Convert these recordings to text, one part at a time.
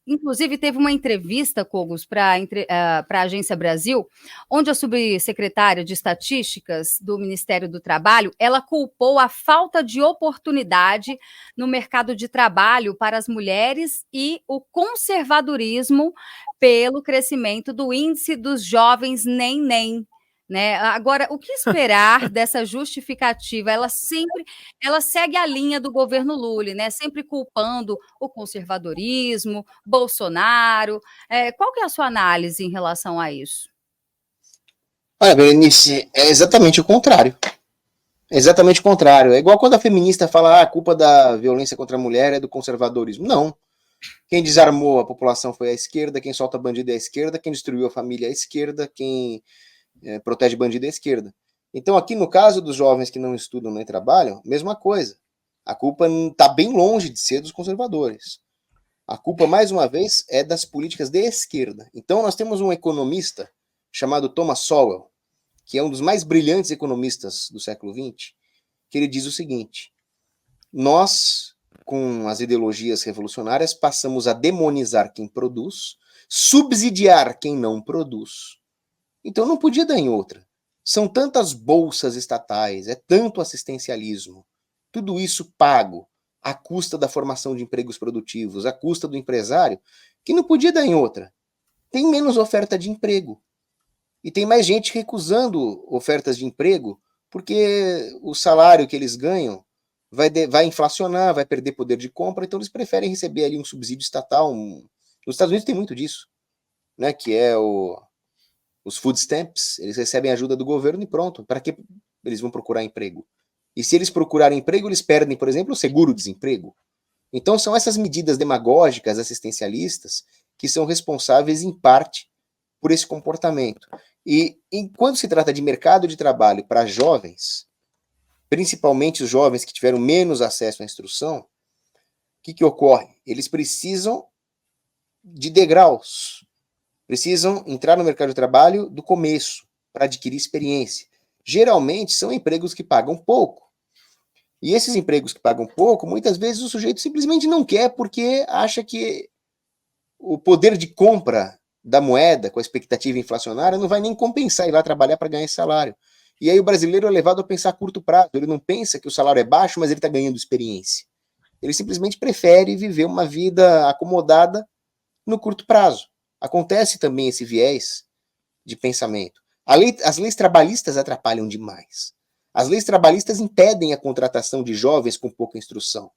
Inclusive, teve uma entrevista, Cogos, para a Agência Brasil, onde a subsecretária de Estatísticas do Ministério do Trabalho, ela culpou a falta de oportunidade no mercado de trabalho para as mulheres e o conservadorismo pelo crescimento do índice dos jovens nem. Né? Agora, o que esperar dessa justificativa? Ela segue a linha do governo Lula, né? Sempre culpando o conservadorismo, Bolsonaro. Qual que é a sua análise em relação a isso? Olha, Berenice, é exatamente o contrário. É exatamente o contrário. É igual quando a feminista fala a culpa da violência contra a mulher é do conservadorismo. Não. Quem desarmou a população foi a esquerda, quem solta bandido é a esquerda, quem destruiu a família é a esquerda, quem protege bandido é a esquerda. Então, aqui no caso dos jovens que não estudam nem trabalham, mesma coisa. A culpa está bem longe de ser dos conservadores. A culpa, mais uma vez, é das políticas de esquerda. Então, nós temos um economista chamado Thomas Sowell, que é um dos mais brilhantes economistas do século XX, que ele diz o seguinte: nós, com as ideologias revolucionárias, passamos a demonizar quem produz, subsidiar quem não produz. Então não podia dar em outra. São tantas bolsas estatais, é tanto assistencialismo, tudo isso pago à custa da formação de empregos produtivos, à custa do empresário, que não podia dar em outra. Tem menos oferta de emprego. E tem mais gente recusando ofertas de emprego porque o salário que eles ganham vai inflacionar, vai perder poder de compra, então eles preferem receber ali um subsídio estatal. Nos Estados Unidos tem muito disso, né, que é os food stamps. Eles recebem ajuda do governo e pronto. Para que eles vão procurar emprego? E se eles procurarem emprego, eles perdem, por exemplo, o seguro-desemprego. Então são essas medidas demagógicas, assistencialistas, que são responsáveis, em parte, por esse comportamento. E quando se trata de mercado de trabalho para jovens, principalmente os jovens que tiveram menos acesso à instrução, o que ocorre? Eles precisam de degraus, precisam entrar no mercado de trabalho do começo, para adquirir experiência. Geralmente são empregos que pagam pouco. E esses empregos que pagam pouco, muitas vezes o sujeito simplesmente não quer porque acha que o poder de compra da moeda, com a expectativa inflacionária, não vai nem compensar ir lá trabalhar para ganhar esse salário. E aí o brasileiro é levado a pensar a curto prazo. Ele não pensa que o salário é baixo, mas ele está ganhando experiência. Ele simplesmente prefere viver uma vida acomodada no curto prazo. Acontece também esse viés de pensamento. As leis trabalhistas atrapalham demais. As leis trabalhistas impedem a contratação de jovens com pouca instrução.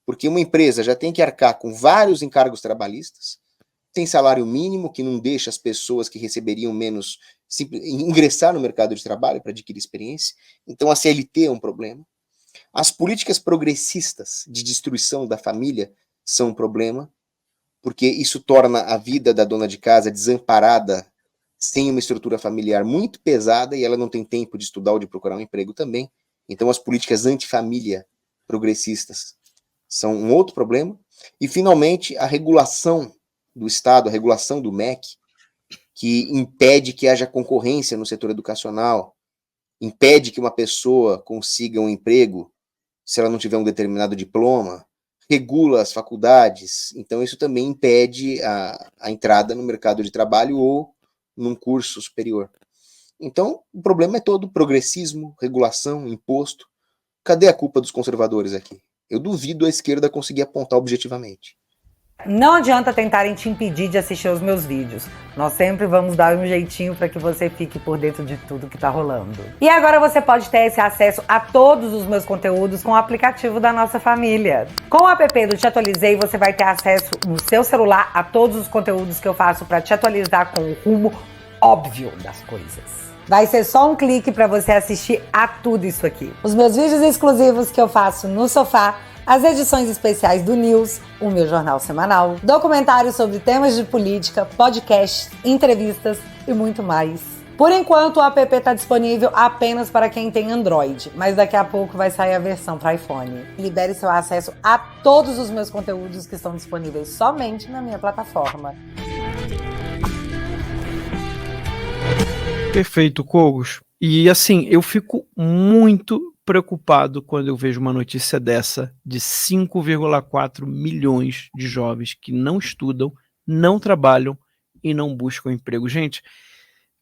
Porque uma empresa já tem que arcar com vários encargos trabalhistas, tem salário mínimo, que não deixa as pessoas que receberiam menos ingressar no mercado de trabalho para adquirir experiência. Então a CLT é um problema. As políticas progressistas de destruição da família são um problema, porque isso torna a vida da dona de casa desamparada, sem uma estrutura familiar muito pesada, e ela não tem tempo de estudar ou de procurar um emprego também. Então as políticas antifamília progressistas são um outro problema. E, finalmente, a regulação do Estado, a regulação do MEC, que impede que haja concorrência no setor educacional, impede que uma pessoa consiga um emprego se ela não tiver um determinado diploma, regula as faculdades. Então isso também impede a entrada no mercado de trabalho ou num curso superior. Então o problema é todo: progressismo, regulação, imposto. Cadê a culpa dos conservadores aqui? Eu duvido a esquerda conseguir apontar objetivamente. Não adianta tentarem te impedir de assistir os meus vídeos. Nós sempre vamos dar um jeitinho para que você fique por dentro de tudo que tá rolando. E agora você pode ter esse acesso a todos os meus conteúdos com o aplicativo da nossa família. Com o app do Te Atualizei, você vai ter acesso no seu celular a todos os conteúdos que eu faço para te atualizar com o rumo óbvio das coisas. Vai ser só um clique para você assistir a tudo isso aqui. Os meus vídeos exclusivos que eu faço no sofá, as edições especiais do News, o meu jornal semanal, documentários sobre temas de política, podcasts, entrevistas e muito mais. Por enquanto, o app está disponível apenas para quem tem Android, mas daqui a pouco vai sair a versão para iPhone. Libere seu acesso a todos os meus conteúdos que estão disponíveis somente na minha plataforma. Perfeito, Cogos. E assim, eu fico muito preocupado quando eu vejo uma notícia dessa de 5,4 milhões de jovens que não estudam, não trabalham e não buscam emprego. Gente,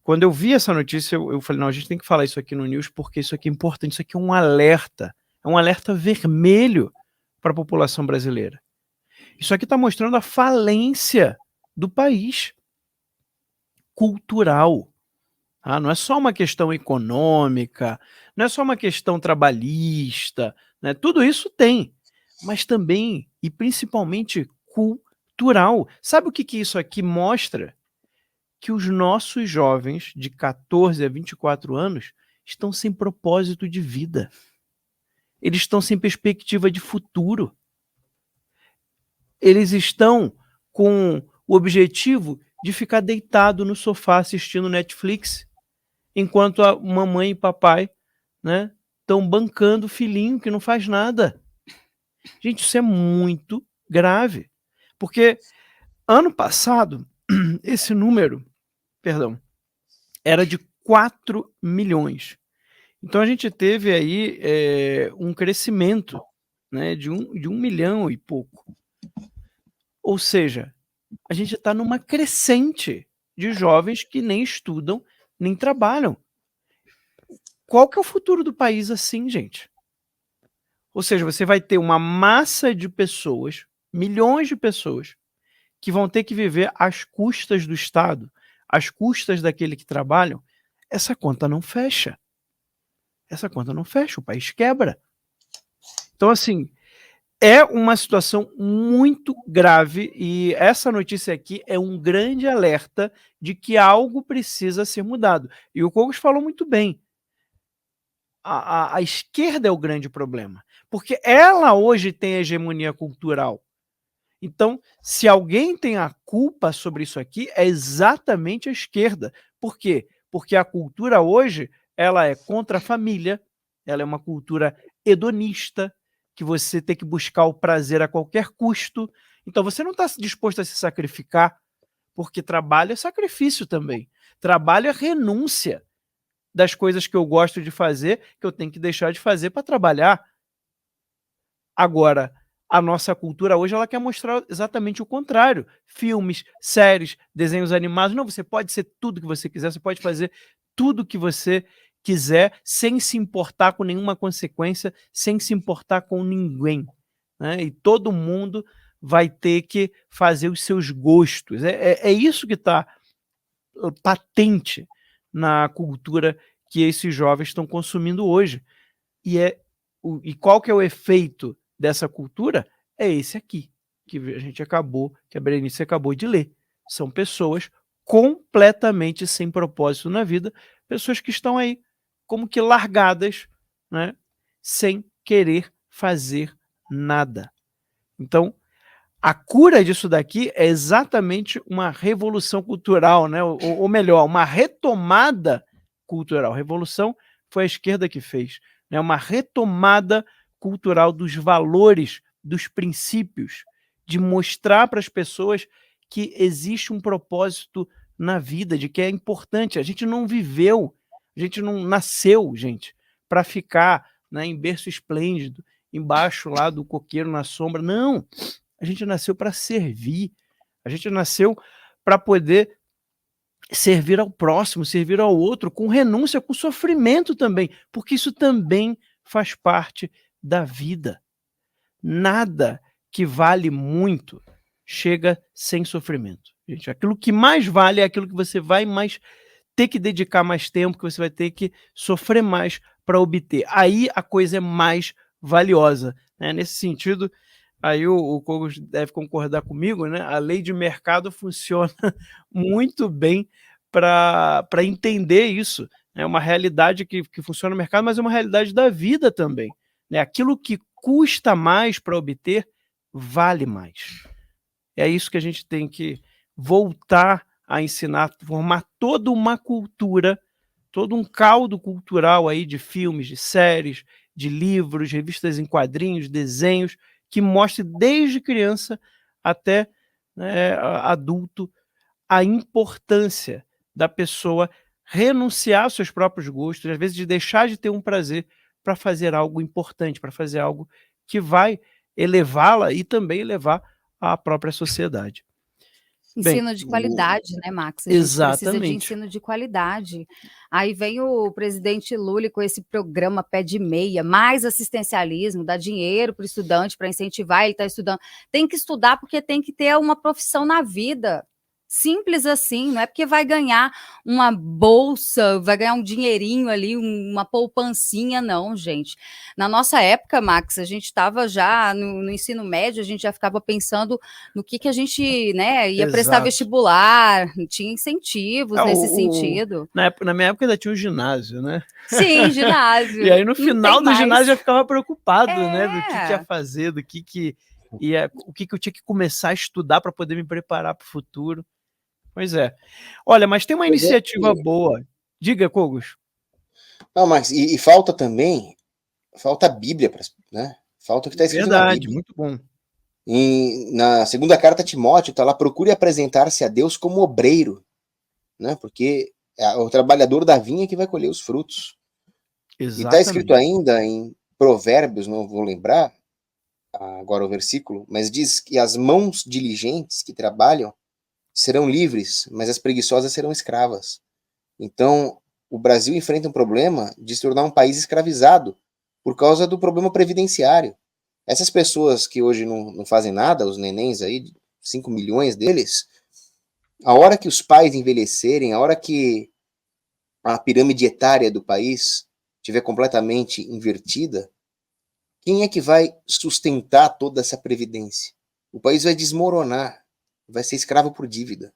quando eu vi essa notícia, eu falei, não, a gente tem que falar isso aqui no News porque isso aqui é importante, isso aqui é um alerta vermelho para a população brasileira. Isso aqui está mostrando a falência do país cultural. Ah, não é só uma questão econômica, não é só uma questão trabalhista, né? Tudo isso tem, mas também e principalmente cultural. Sabe o que isso aqui mostra? Que os nossos jovens de 14 a 24 anos estão sem propósito de vida. Eles estão sem perspectiva de futuro. Eles estão com o objetivo de ficar deitado no sofá assistindo Netflix, enquanto a mamãe e papai, né, estão bancando o filhinho que não faz nada. Gente, isso é muito grave. Porque ano passado, esse número, era de 4 milhões. Então a gente teve aí um crescimento, né, de 1 milhão e pouco. Ou seja, a gente está numa crescente de jovens que nem estudam, nem trabalham. Qual que é o futuro do país assim, gente? Ou seja, você vai ter uma massa de pessoas, milhões de pessoas, que vão ter que viver às custas do Estado, às custas daquele que trabalham. Essa conta não fecha. Essa conta não fecha, o país quebra. Então, assim, é uma situação muito grave e essa notícia aqui é um grande alerta de que algo precisa ser mudado. E o Cogos falou muito bem. A esquerda é o grande problema, porque ela hoje tem a hegemonia cultural. Então, se alguém tem a culpa sobre isso aqui, é exatamente a esquerda. Por quê? Porque a cultura hoje, ela é contra a família, ela é uma cultura hedonista, que você tem que buscar o prazer a qualquer custo. Então, você não está disposto a se sacrificar, porque trabalho é sacrifício também. Trabalho é renúncia das coisas que eu gosto de fazer, que eu tenho que deixar de fazer para trabalhar. Agora, a nossa cultura hoje ela quer mostrar exatamente o contrário. Filmes, séries, desenhos animados. Não, você pode ser tudo que você quiser, você pode fazer tudo que você quiser, sem se importar com nenhuma consequência, sem se importar com ninguém, né? E todo mundo vai ter que fazer os seus gostos. É isso que está patente na cultura que esses jovens estão consumindo hoje. E qual que é o efeito dessa cultura? É esse aqui, que a Berenice acabou de ler. São pessoas completamente sem propósito na vida, pessoas que estão aí como que largadas, né, sem querer fazer nada. Então, a cura disso daqui é exatamente uma revolução cultural, né? Ou melhor, uma retomada cultural. Revolução foi a esquerda que fez, né? Uma retomada cultural dos valores, dos princípios, de mostrar para as pessoas que existe um propósito na vida, de que é importante. A gente não viveu, a gente não nasceu, gente, para ficar, né, em berço esplêndido, embaixo lá do coqueiro na sombra. Não! A gente nasceu para servir, a gente nasceu para poder servir ao próximo, servir ao outro, com renúncia, com sofrimento também, porque isso também faz parte da vida. Nada que vale muito chega sem sofrimento. Gente, aquilo que mais vale é aquilo que você vai mais ter que dedicar mais tempo, que você vai ter que sofrer mais para obter. Aí a coisa é mais valiosa, né? Nesse sentido, aí o Cogos deve concordar comigo, né? A lei de mercado funciona muito bem para entender isso. É uma realidade que funciona no mercado, mas é uma realidade da vida também, né? Aquilo que custa mais para obter, vale mais. É isso que a gente tem que voltar a ensinar, formar toda uma cultura, todo um caldo cultural aí de filmes, de séries, de livros, revistas em quadrinhos, desenhos, que mostre desde criança até, né, adulto a importância da pessoa renunciar aos seus próprios gostos, às vezes de deixar de ter um prazer para fazer algo importante, para fazer algo que vai elevá-la e também elevar a própria sociedade. Bem, Ensino de qualidade, né, Max? A gente precisa de exatamente. ensino de qualidade. Aí vem o presidente Lula com esse programa Pé de Meia, mais assistencialismo, dá dinheiro para o estudante para incentivar, ele está estudando. Tem que estudar porque tem que ter uma profissão na vida. Simples assim, não é porque vai ganhar uma bolsa, vai ganhar um dinheirinho ali, uma poupancinha, não, gente. Na nossa época, Max, a gente estava já no ensino médio, a gente já ficava pensando no que a gente, né, ia prestar Exato. vestibular, tinha incentivos nesse sentido. Na minha época ainda tinha um ginásio, né? Sim, ginásio. E aí no Não final tem do mais. ginásio eu já ficava preocupado, né, do que É. ia fazer, do que ia, o que eu tinha que começar a estudar para poder me preparar para o futuro. Pois é. Olha, mas tem uma Pois é, iniciativa boa. Diga, Cogos. Não, Max, e falta também, falta a Bíblia, né? Falta o que está escrito na Verdade, Bíblia. muito bom. Na segunda carta a Timóteo, está lá, procure apresentar-se a Deus como obreiro, né? Porque é o trabalhador da vinha que vai colher os frutos. E está escrito Exatamente. ainda em Provérbios, não vou lembrar agora o versículo, mas diz que as mãos diligentes que trabalham serão livres, mas as preguiçosas serão escravas. Então, o Brasil enfrenta um problema de se tornar um país escravizado por causa do problema previdenciário. Essas pessoas que hoje não fazem nada, os nenéns aí, 5 milhões deles, a hora que os pais envelhecerem, a hora que a pirâmide etária do país estiver completamente invertida, quem é que vai sustentar toda essa previdência? O país vai desmoronar, vai ser escravo por dívida.